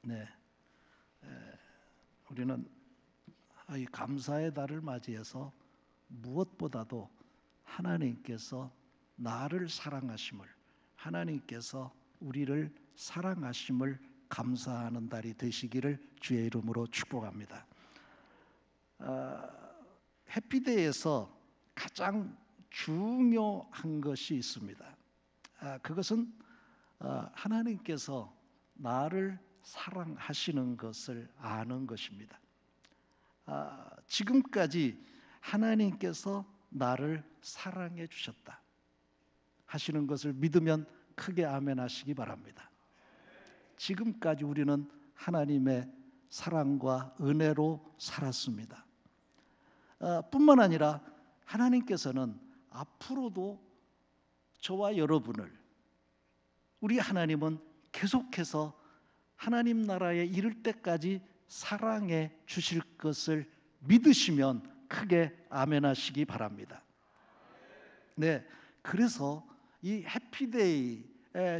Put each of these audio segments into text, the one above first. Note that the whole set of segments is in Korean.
네, 우리는 이 감사의 달을 맞이해서 무엇보다도 하나님께서 나를 사랑하심을, 하나님께서 우리를 사랑하심을 감사하는 달이 되시기를 주의 이름으로 축복합니다. 해피데이에서 가장 중요한 것이 있습니다. 그것은 하나님께서 나를 사랑하시는 것을 아는 것입니다. 지금까지 하나님께서 나를 사랑해 주셨다 하시는 것을 믿으면 크게 아멘 하시기 바랍니다. 지금까지 우리는 하나님의 사랑과 은혜로 살았습니다. 뿐만 아니라 하나님께서는 앞으로도 저와 여러분을, 우리 하나님은 계속해서 하나님 나라에 이를 때까지 사랑해 주실 것을 믿으시면 크게 아멘 하시기 바랍니다. 네, 그래서 이 해피데이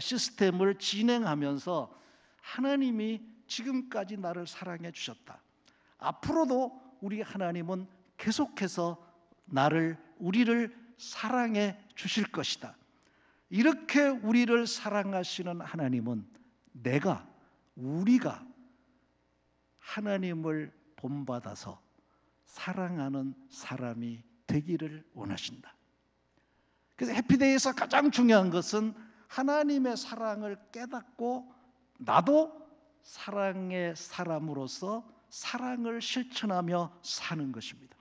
시스템을 진행하면서 하나님이 지금까지 나를 사랑해 주셨다. 앞으로도 우리 하나님은 계속해서 우리를 사랑해 주실 것이다. 이렇게 우리를 사랑하시는 하나님은 우리가 하나님을 본받아서 사랑하는 사람이 되기를 원하신다. 그래서 해피데이에서 가장 중요한 것은 하나님의 사랑을 깨닫고 나도 사랑의 사람으로서 사랑을 실천하며 사는 것입니다.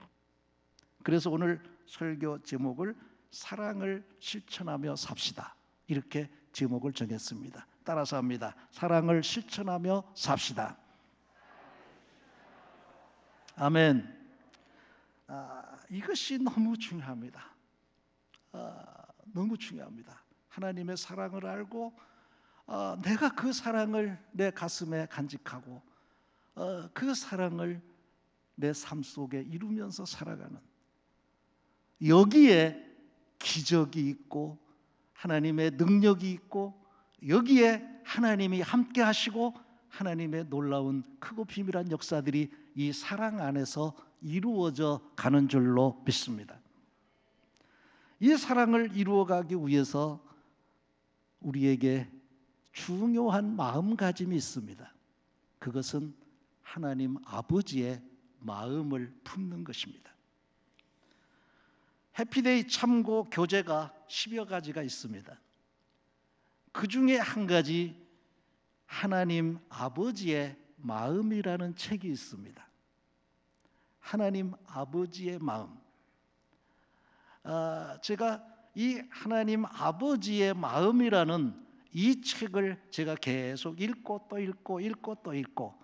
그래서 오늘 설교 제목을 사랑을 실천하며 삽시다, 이렇게 제목을 정했습니다. 따라서 합니다. 사랑을 실천하며 삽시다. 아멘. 이것이 너무 중요합니다. 너무 중요합니다. 하나님의 사랑을 알고 내가 그 사랑을 내 가슴에 간직하고 그 사랑을 내 삶 속에 이루면서 살아가는, 여기에 기적이 있고 하나님의 능력이 있고 여기에 하나님이 함께 하시고 하나님의 놀라운 크고 비밀한 역사들이 이 사랑 안에서 이루어져 가는 줄로 믿습니다. 이 사랑을 이루어가기 위해서 우리에게 중요한 마음가짐이 있습니다. 그것은 하나님 아버지의 마음을 품는 것입니다. 해피데이 참고 교재가 10여 가지가 있습니다. 그 중에 한 가지 하나님 아버지의 마음이라는 책이 있습니다. 하나님 아버지의 마음. 제가 이 하나님 아버지의 마음이라는 이 책을 제가 계속 읽고 또 읽고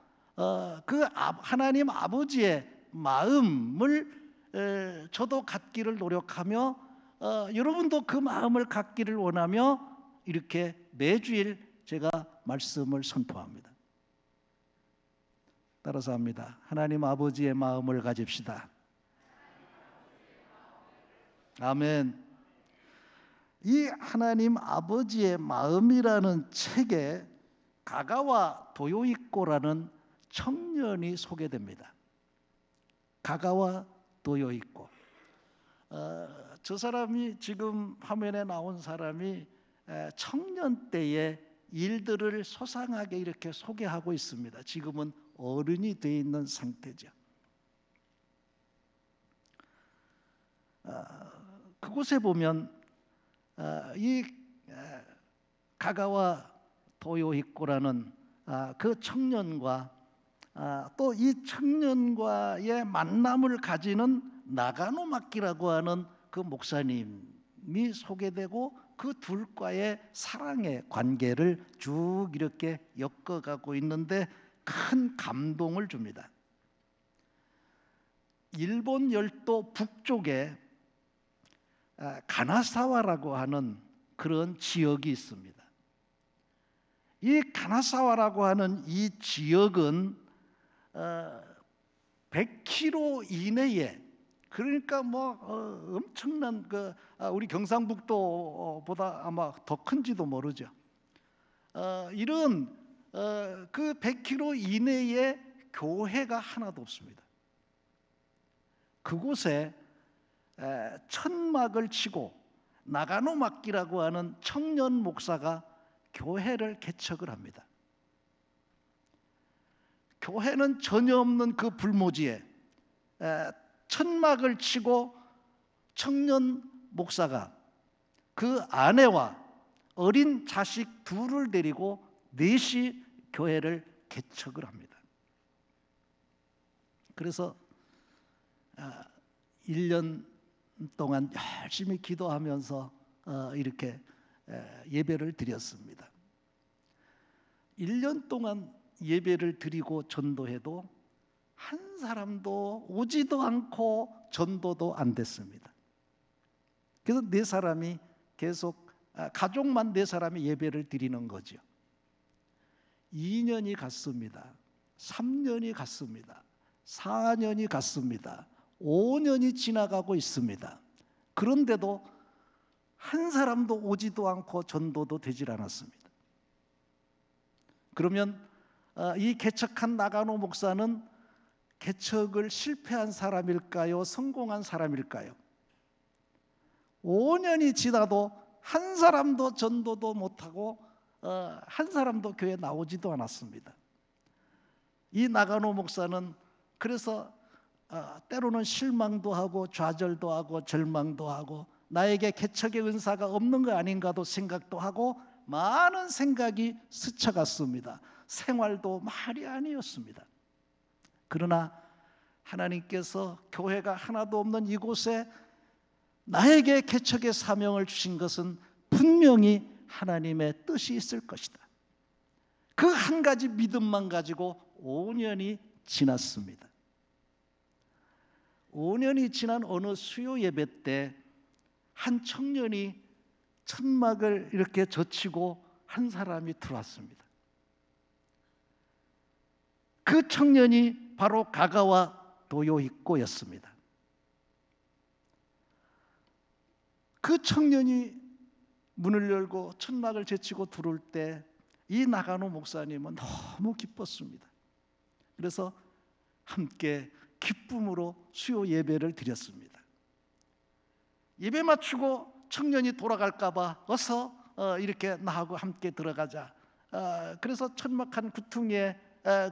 그 하나님 아버지의 마음을 저도 갖기를 노력하며 여러분도 그 마음을 갖기를 원하며 이렇게 매주일 제가 말씀을 선포합니다. 따라서 합니다. 하나님 아버지의 마음을 가집시다. 아멘. 이 하나님 아버지의 마음이라는 책에 가가와 도요이코라는 청년이 소개됩니다. 가가와 도요이코. 저 사람이, 지금 화면에 나온 사람이 청년 때의 일들을 소상하게 이렇게 소개하고 있습니다. 지금은 어른이 되어 있는 상태죠. 그곳에 보면 이 가가와 도요히코라는 그 청년과 또 이 청년과의 만남을 가지는 나가노마키라고 하는 그 목사님이 소개되고 그 둘과의 사랑의 관계를 쭉 이렇게 엮어가고 있는데 큰 감동을 줍니다. 일본 열도 북쪽에 가나사와라고 하는 그런 지역이 있습니다. 이 가나사와라고 하는 이 지역은 100km 이내에, 그러니까 엄청난 우리 경상북도보다 아마 더 큰지도 모르죠. 이런 그 100km 이내에 교회가 하나도 없습니다. 그곳에 천막을 치고 나가노 막기라고 하는 청년 목사가 교회를 개척을 합니다. 교회는 전혀 없는 그 불모지에 천막을 치고 청년 목사가 그 아내와 어린 자식 둘을 데리고 넷이 교회를 개척을 합니다. 그래서 1년 동안 열심히 기도하면서 이렇게 예배를 드렸습니다. 1년 동안 예배를 드리고 전도해도 한 사람도 오지도 않고 전도도 안 됐습니다. 그래서 네 사람이 계속 가족만 네 사람이 예배를 드리는 거죠. 2년이 갔습니다. 3년이 갔습니다. 4년이 갔습니다. 5년이 지나가고 있습니다. 그런데도 한 사람도 오지도 않고 전도도 되질 않았습니다. 그러면 이 개척한 나가노 목사는 개척을 실패한 사람일까요? 성공한 사람일까요? 5년이 지나도 한 사람도 전도도 못하고 한 사람도 교회에 나오지도 않았습니다. 이 나가노 목사는 그래서 때로는 실망도 하고 좌절도 하고 절망도 하고 나에게 개척의 은사가 없는 거 아닌가도 생각도 하고 많은 생각이 스쳐갔습니다. 생활도 말이 아니었습니다. 그러나 하나님께서 교회가 하나도 없는 이곳에 나에게 개척의 사명을 주신 것은 분명히 하나님의 뜻이 있을 것이다. 그 한 가지 믿음만 가지고 5년이 지났습니다. 5년이 지난 어느 수요 예배 때 한 청년이 천막을 이렇게 젖히고 한 사람이 들어왔습니다. 그 청년이 바로 가가와 도요히코였습니다. 그 청년이 문을 열고 천막을 제치고 들어올 때 이 나가노 목사님은 너무 기뻤습니다. 그래서 함께 기쁨으로 수요 예배를 드렸습니다. 예배 마치고 청년이 돌아갈까 봐 어서 이렇게 나하고 함께 들어가자. 그래서 천막한 구퉁이에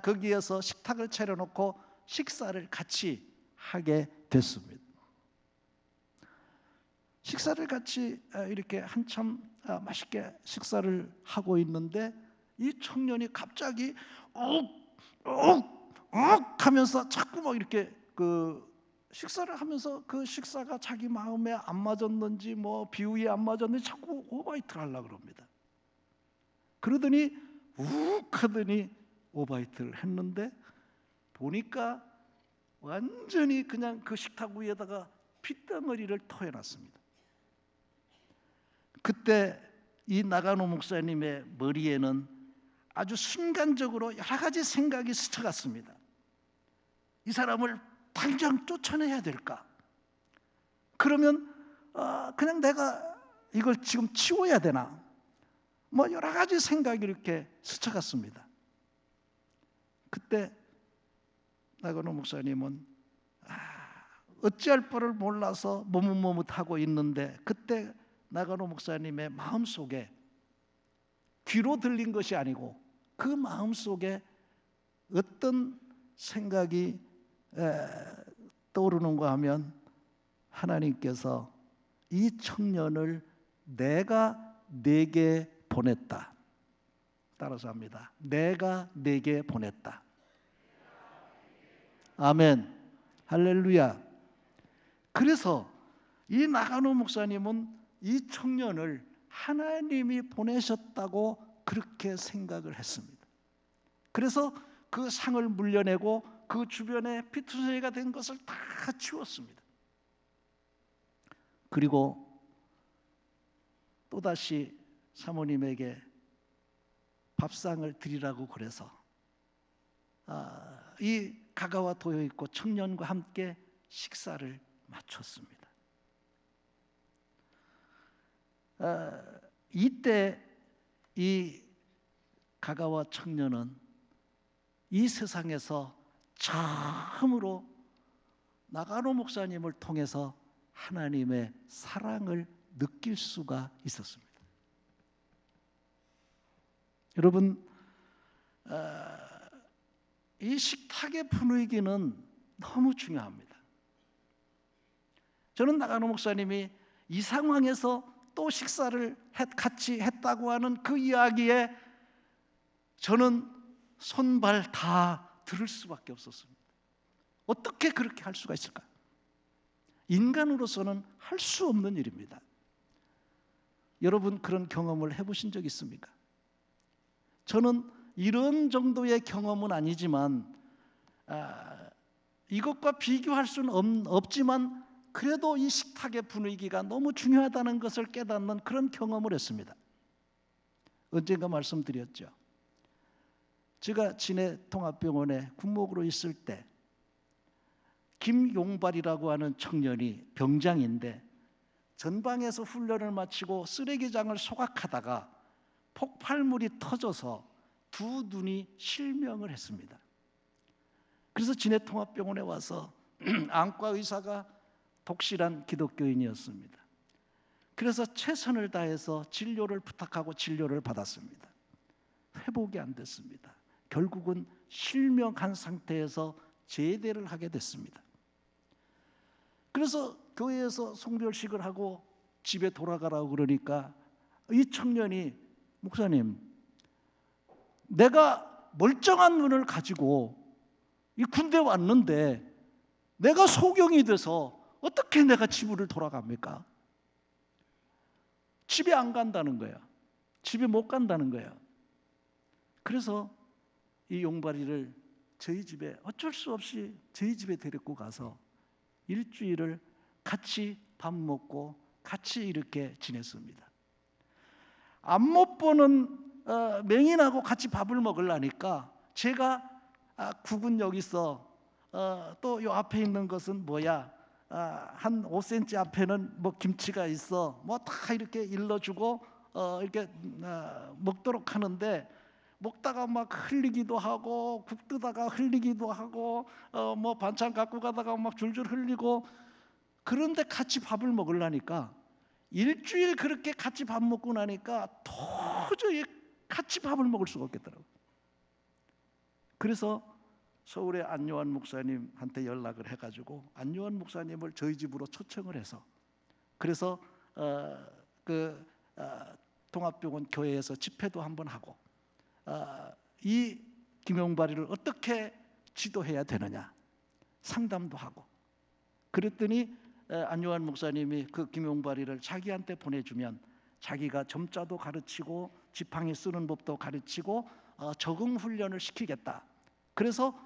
거기에서 식탁을 차려놓고 식사를 같이 하게 됐습니다. 식사를 같이 이렇게 한참 맛있게 식사를 하고 있는데 이 청년이 갑자기 욱 하면서 자꾸 막 이렇게 그 식사를 하면서 그 식사가 자기 마음에 안 맞았는지 뭐 비위에 안 맞았는지 자꾸 오바이트를 하려고 그럽니다. 그러더니 욱 하더니 오바이트를 했는데 보니까 완전히 그냥 그 식탁 위에다가 핏덩어리를 토해놨습니다. 그때 이 나가노 목사님의 머리에는 아주 순간적으로 여러 가지 생각이 스쳐갔습니다. 이 사람을 당장 쫓아내야 될까? 그러면 그냥 내가 이걸 지금 치워야 되나? 뭐 여러 가지 생각이 이렇게 스쳐갔습니다. 그때 나가노 목사님은 어찌할 바를 몰라서 머뭇머뭇하고 있는데 그때 나가노 목사님의 마음속에 귀로 들린 것이 아니고 그 마음속에 어떤 생각이 떠오르는가 하면 하나님께서 이 청년을 내가 네게 보냈다. 따라서 합니다. 내가 네게 보냈다. 아멘. 할렐루야. 그래서 이 나가노 목사님은 이 청년을 하나님이 보내셨다고 그렇게 생각을 했습니다. 그래서 그 상을 물려내고 그 주변에 피투성이가 된 것을 다 치웠습니다. 그리고 또다시 사모님에게 밥상을 드리라고 그래서 이 가가와 도요히코 청년과 함께 식사를 마쳤습니다. 이때 이 가가와 청년은 이 세상에서 처음으로 나가노 목사님을 통해서 하나님의 사랑을 느낄 수가 있었습니다. 여러분, 이 식탁의 분위기는 너무 중요합니다. 저는 나가노 목사님이 이 상황에서 또 식사를 같이 했다고 하는 그 이야기에 저는 손발 다 들을 수밖에 없었습니다. 어떻게 그렇게 할 수가 있을까? 인간으로서는 할 수 없는 일입니다. 여러분 그런 경험을 해보신 적 있습니까? 저는 이런 정도의 경험은 아니지만 이것과 비교할 수는 없지만 그래도 이 식탁의 분위기가 너무 중요하다는 것을 깨닫는 그런 경험을 했습니다. 언젠가 말씀드렸죠. 제가 진해 통합병원에 군목으로 있을 때 김용발이라고 하는 청년이 병장인데 전방에서 훈련을 마치고 쓰레기장을 소각하다가 폭발물이 터져서 두 눈이 실명을 했습니다. 그래서 진해 통합병원에 와서 안과 의사가 독실한 기독교인이었습니다. 그래서 최선을 다해서 진료를 부탁하고 진료를 받았습니다. 회복이 안 됐습니다. 결국은 실명한 상태에서 제대를 하게 됐습니다. 그래서 교회에서 송별식을 하고 집에 돌아가라고 그러니까 이 청년이 목사님, 내가 멀쩡한 눈을 가지고 이 군대 왔는데 내가 소경이 돼서 어떻게 내가 집으로 돌아갑니까? 집에 안 간다는 거예요. 집에 못 간다는 거예요. 그래서 이 용발이를 저희 집에 어쩔 수 없이 저희 집에 데리고 가서 일주일을 같이 밥 먹고 같이 이렇게 지냈습니다. 안 못 보는 맹인하고 같이 밥을 먹으려니까 제가 국은 여기 있어. 또 요 앞에 있는 것은 뭐야? 한 5cm 앞에는 뭐 김치가 있어. 뭐 다 이렇게 일러주고 이렇게 먹도록 하는데 먹다가 막 흘리기도 하고 국 뜨다가 흘리기도 하고 뭐 반찬 갖고 가다가 막 줄줄 흘리고 그런데 같이 밥을 먹으려니까 일주일 그렇게 같이 밥 먹고 나니까 도저히 같이 밥을 먹을 수가 없겠더라고요. 그래서 서울의 안요한 목사님한테 연락을 해가지고 안요한 목사님을 저희 집으로 초청을 해서 그래서 통합병원 교회에서 집회도 한번 하고 이 김용발이를 어떻게 지도해야 되느냐 상담도 하고 그랬더니 안요한 목사님이 그 김용발이를 자기한테 보내주면 자기가 점자도 가르치고 지팡이 쓰는 법도 가르치고 적응 훈련을 시키겠다. 그래서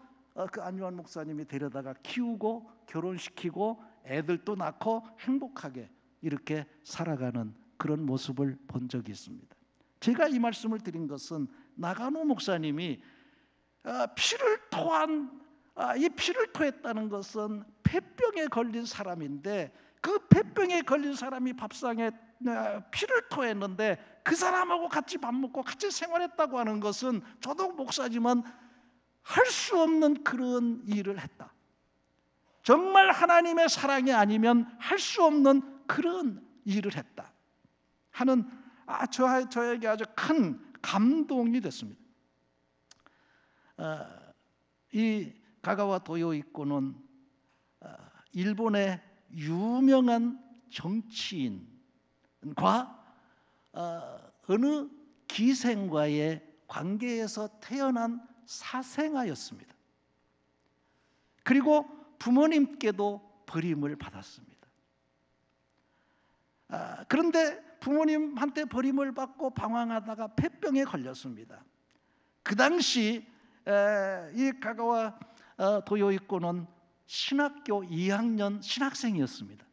그 안요한 목사님이 데려다가 키우고 결혼시키고 애들도 낳고 행복하게 이렇게 살아가는 그런 모습을 본 적이 있습니다. 제가 이 말씀을 드린 것은 나가노 목사님이 이 피를 토했다는 것은 폐병에 걸린 사람인데 그 폐병에 걸린 사람이 밥상에 피를 토했는데 그 사람하고 같이 밥 먹고 같이 생활했다고 하는 것은 저도 목사지만 할 수 없는 그런 일을 했다. 정말 하나님의 사랑이 아니면 할 수 없는 그런 일을 했다 하는 저에게 아주 큰 감동이 됐습니다. 이 가가와 도요이코는 일본의 유명한 정치인과 어느 기생과의 관계에서 태어난 사생아였습니다. 그리고 부모님께도 버림을 받았습니다. 그런데 부모님한테 버림을 받고 방황하다가 폐병에 걸렸습니다. 그 당시 이 가가와 도요이코는 신학교 2학년 신학생이었습니다.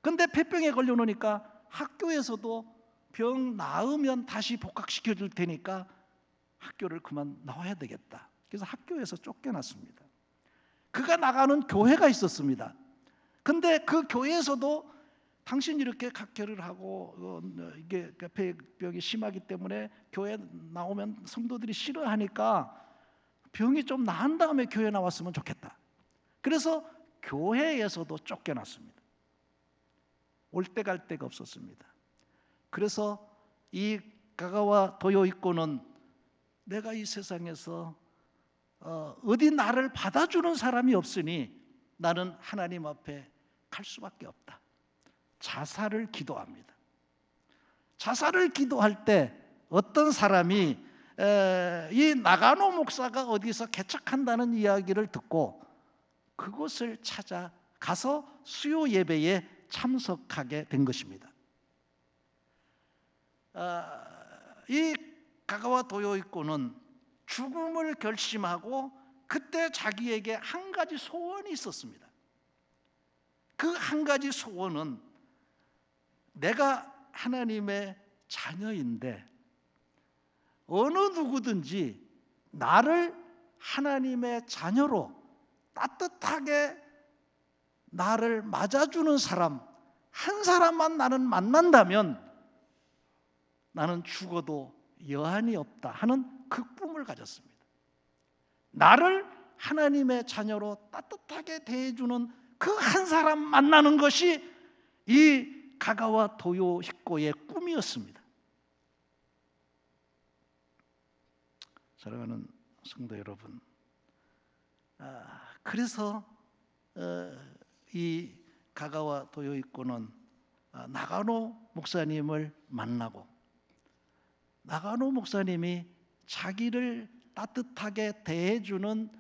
그런데 폐병에 걸려놓으니까 학교에서도 병 나으면 다시 복학시켜 줄 테니까 학교를 그만 나와야 되겠다. 그래서 학교에서 쫓겨났습니다. 그가 나가는 교회가 있었습니다. 그런데 그 교회에서도 당신 이렇게 각혈을 하고 이게 폐병이 심하기 때문에 교회 나오면 성도들이 싫어하니까 병이 좀 나은 다음에 교회 나왔으면 좋겠다. 그래서 교회에서도 쫓겨났습니다. 올 때 갈 데가 없었습니다. 그래서 이 가가와 도요이코는 내가 이 세상에서 어디 나를 받아주는 사람이 없으니 나는 하나님 앞에 갈 수밖에 없다. 자살을 기도합니다. 자살을 기도할 때 어떤 사람이 이 나가노 목사가 어디서 개척한다는 이야기를 듣고 그곳을 찾아가서 수요 예배에 참석하게 된 것입니다. 이 가가와 도요이코는 죽음을 결심하고 그때 자기에게 한 가지 소원이 있었습니다. 그 한 가지 소원은 내가 하나님의 자녀인데 어느 누구든지 나를 하나님의 자녀로 따뜻하게 나를 맞아주는 사람 한 사람만 나는 만난다면 나는 죽어도 여한이 없다 하는 그 꿈을 가졌습니다. 나를 하나님의 자녀로 따뜻하게 대해주는 그 한 사람 만나는 것이 이 가가와 도요히코의 꿈이었습니다. 사랑하는 성도 여러분, 그래서 이 가가와 도요히코는 나가노 목사님을 만나고 나가노 목사님이 자기를 따뜻하게 대해주는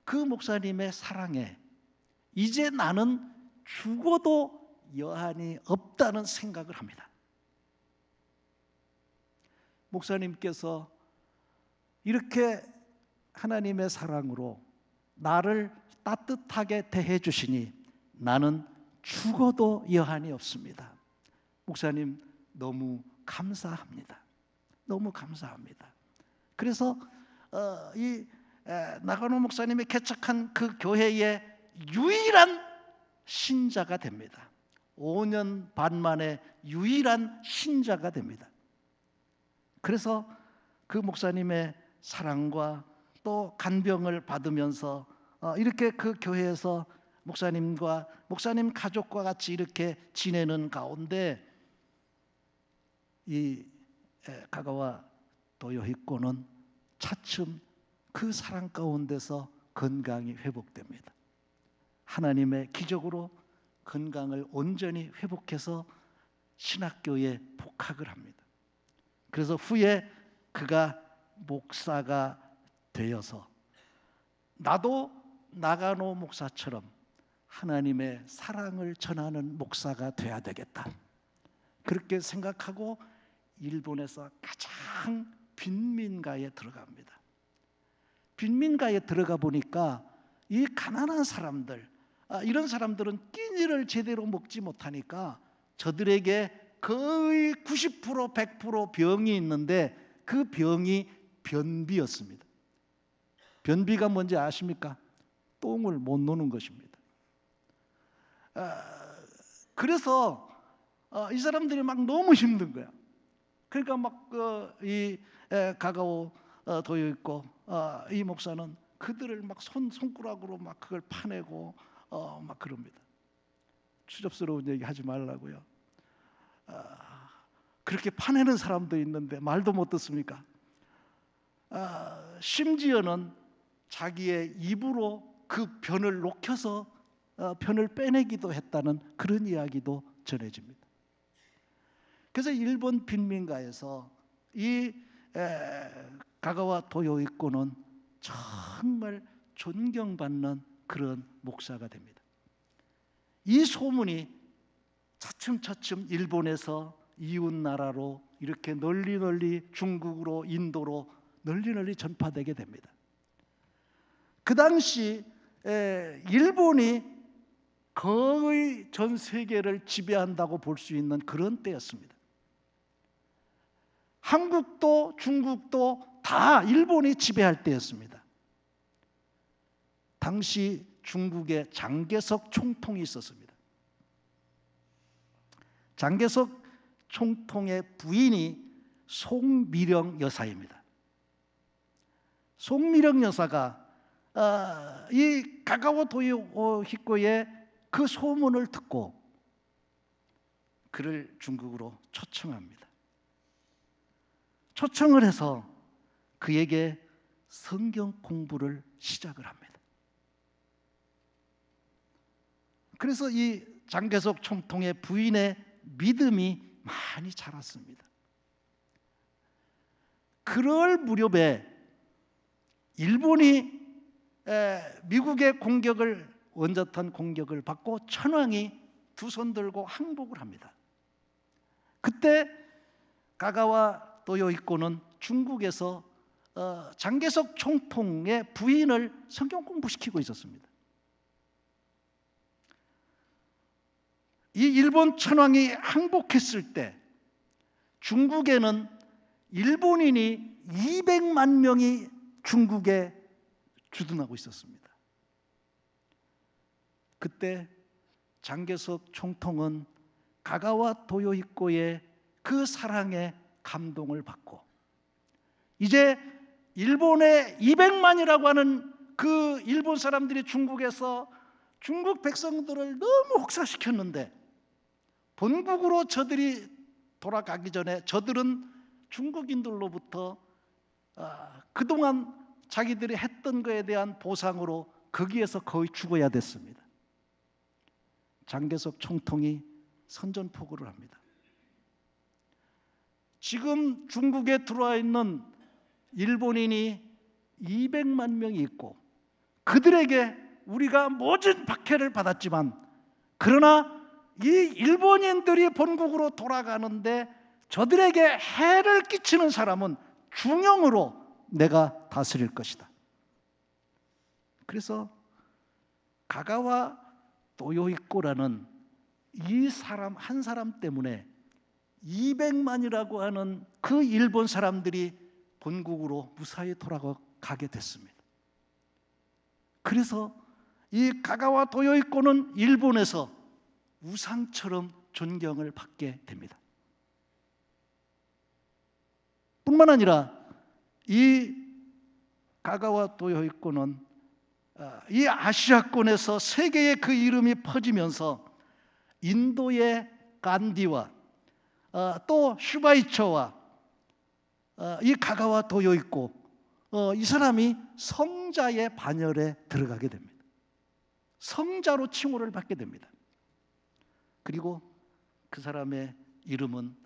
그 목사님의 사랑에 이제 나는 죽어도 여한이 없다는 생각을 합니다. 목사님께서 이렇게 하나님의 사랑으로 나를 따뜻하게 대해 주시니 나는 죽어도 여한이 없습니다. 목사님 너무 감사합니다. 너무 감사합니다. 그래서 이 나가노 목사님이 개척한 그 교회의 유일한 신자가 됩니다. 5년 반 만에 유일한 신자가 됩니다. 그래서 그 목사님의 사랑과 또 간병을 받으면서 이렇게 그 교회에서 목사님과 목사님 가족과 같이 이렇게 지내는 가운데 이 가가와 도요히코는 차츰 그 사랑 가운데서 건강이 회복됩니다. 하나님의 기적으로 건강을 온전히 회복해서 신학교에 복학을 합니다. 그래서 후에 그가 목사가 되어서 나도 나가노 목사처럼 하나님의 사랑을 전하는 목사가 돼야 되겠다. 그렇게 생각하고 일본에서 가장 빈민가에 들어갑니다. 빈민가에 들어가 보니까 이 가난한 사람들, 이런 사람들은 끼니를 제대로 먹지 못하니까 저들에게 거의 90% 100% 병이 있는데 그 병이 변비였습니다. 변비가 뭔지 아십니까? 똥을 못 누는 것입니다. 그래서 이 사람들이 막 너무 힘든 거야. 그러니까 막 이 가가오 도요히코 이 목사는 그들을 막 손가락으로 막 그걸 파내고 막 그럽니다. 추접스러운 얘기 하지 말라고요. 그렇게 파내는 사람도 있는데 말도 못 듣습니까? 심지어는 자기의 입으로 그 변을 녹여서 변을 빼내기도 했다는 그런 이야기도 전해집니다. 그래서 일본 빈민가에서 이 가가와 도요히코는 정말 존경받는 그런 목사가 됩니다. 이 소문이 차츰차츰 일본에서 이웃 나라로 이렇게 널리 중국으로 인도로 널리 전파되게 됩니다. 그 당시 일본이 거의 전 세계를 지배한다고 볼 수 있는 그런 때였습니다. 한국도 중국도 다 일본이 지배할 때였습니다. 당시 중국에 장개석 총통이 있었습니다. 장개석 총통의 부인이 송미령 여사입니다. 송미령 여사가 이 가가와 도요히코의 그 소문을 듣고 그를 중국으로 초청합니다. 초청을 해서 그에게 성경 공부를 시작을 합니다. 그래서 이 장개석 총통의 부인의 믿음이 많이 자랐습니다. 그럴 무렵에 일본이 미국의 공격을 원자탄 공격을 받고 천황이 두 손 들고 항복을 합니다. 그때 가가와 도요히코는 중국에서 장개석 총통의 부인을 성경 공부시키고 있었습니다. 이 일본 천황이 항복했을 때 중국에는 일본인이 200만 명이 중국에 주둔하고 있었습니다. 그때 장개석 총통은 가가와 도요히코의 그 사랑에 감동을 받고 이제 일본의 200만이라고 하는 그 일본 사람들이 중국에서 중국 백성들을 너무 혹사시켰는데 본국으로 저들이 돌아가기 전에 저들은 중국인들로부터 그동안 자기들이 했던 것에 대한 보상으로 거기에서 거의 죽어야 됐습니다. 장개석 총통이 선전포고를 합니다. 지금 중국에 들어와 있는 일본인이 200만 명이 있고 그들에게 우리가 모진 박해를 받았지만 그러나 이 일본인들이 본국으로 돌아가는데 저들에게 해를 끼치는 사람은 중형으로 내가 다스릴 것이다. 그래서 가가와 도요히코라는 이 사람 한 사람 때문에 200만이라고 하는 그 일본 사람들이 본국으로 무사히 돌아가게 됐습니다. 그래서 이 가가와 도요히코는 일본에서 우상처럼 존경을 받게 됩니다. 뿐만 아니라 이 가가와 도요히코는 이 아시아권에서 세계에 그 이름이 퍼지면서 인도의 간디와 또 슈바이처와 이 가가와 도요히코 이 사람이 성자의 반열에 들어가게 됩니다. 성자로 칭호를 받게 됩니다. 그리고 그 사람의 이름은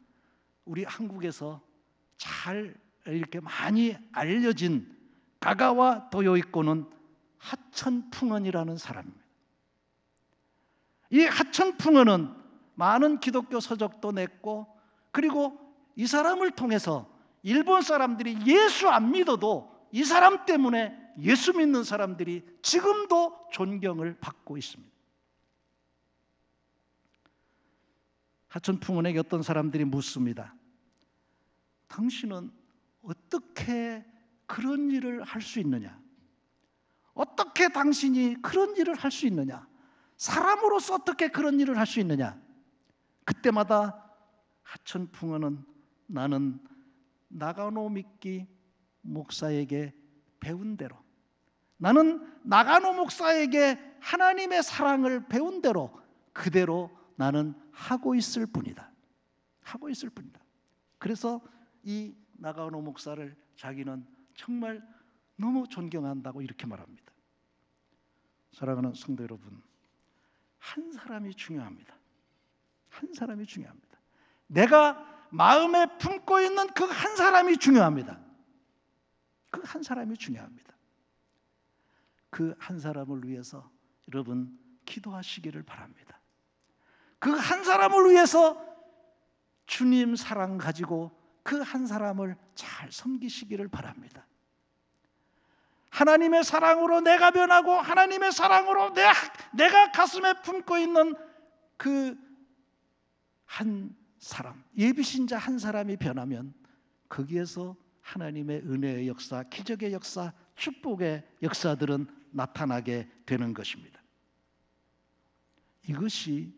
우리 한국에서 잘 이렇게 많이 알려진 가가와 도요히코는 하천풍언이라는 사람입니다. 이 하천풍언은 많은 기독교 서적도 냈고 그리고 이 사람을 통해서 일본 사람들이 예수 안 믿어도 이 사람 때문에 예수 믿는 사람들이 지금도 존경을 받고 있습니다. 하천풍언에게 어떤 사람들이 묻습니다. 당신은 어떻게 그런 일을 할 수 있느냐? 어떻게 당신이 그런 일을 할 수 있느냐? 사람으로서 어떻게 그런 일을 할 수 있느냐? 그때마다 하천풍언은 나는 나가노 미키 목사에게 배운 대로 나는 나가노 목사에게 하나님의 사랑을 배운 대로 그대로 나는 하고 있을 뿐이다. 하고 있을 뿐이다. 그래서 이 나가노 목사를 자기는 정말 너무 존경한다고 이렇게 말합니다. 사랑하는 성도 여러분, 한 사람이 중요합니다. 한 사람이 중요합니다. 내가 마음에 품고 있는 그 한 사람이 중요합니다. 그 한 사람이 중요합니다. 그 한 사람을 위해서 여러분 기도하시기를 바랍니다. 그 한 사람을 위해서 주님 사랑 가지고 그 한 사람을 잘 섬기시기를 바랍니다. 하나님의 사랑으로 내가 변하고 하나님의 사랑으로 내가 가슴에 품고 있는 그 한 사람, 예비신자 한 사람이 변하면 거기에서 하나님의 은혜의 역사, 기적의 역사, 축복의 역사들은 나타나게 되는 것입니다. 이것이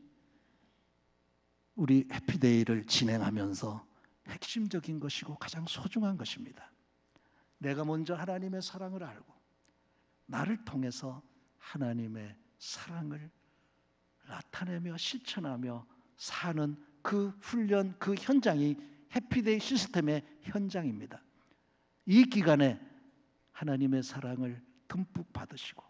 우리 해피데이를 진행하면서 핵심적인 것이고 가장 소중한 것입니다. 내가 먼저 하나님의 사랑을 알고 나를 통해서 하나님의 사랑을 나타내며 실천하며 사는 그 훈련, 그 현장이 해피데이 시스템의 현장입니다. 이 기간에 하나님의 사랑을 듬뿍 받으시고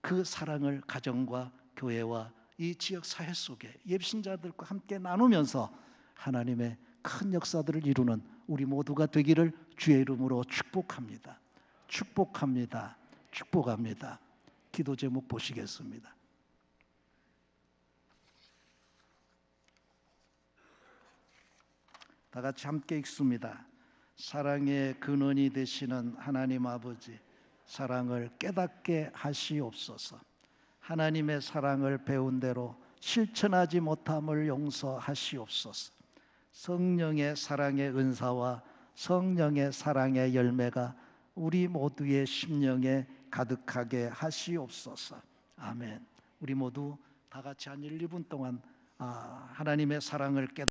그 사랑을 가정과 교회와 이 지역 사회 속에 예비신자들과 함께 나누면서 하나님의 큰 역사들을 이루는 우리 모두가 되기를 주의 이름으로 축복합니다. 축복합니다. 축복합니다. 기도 제목 보시겠습니다. 다 같이 함께 읽습니다. 사랑의 근원이 되시는 하나님 아버지, 사랑을 깨닫게 하시옵소서. 하나님의 사랑을 배운 대로 실천하지 못함을 용서하시옵소서. 성령의 사랑의 은사와 성령의 사랑의 열매가 우리 모두의 심령에 가득하게 하시옵소서. 아멘. 우리 모두 다 같이 한 1, 2분 동안 하나님의 사랑을 깨닫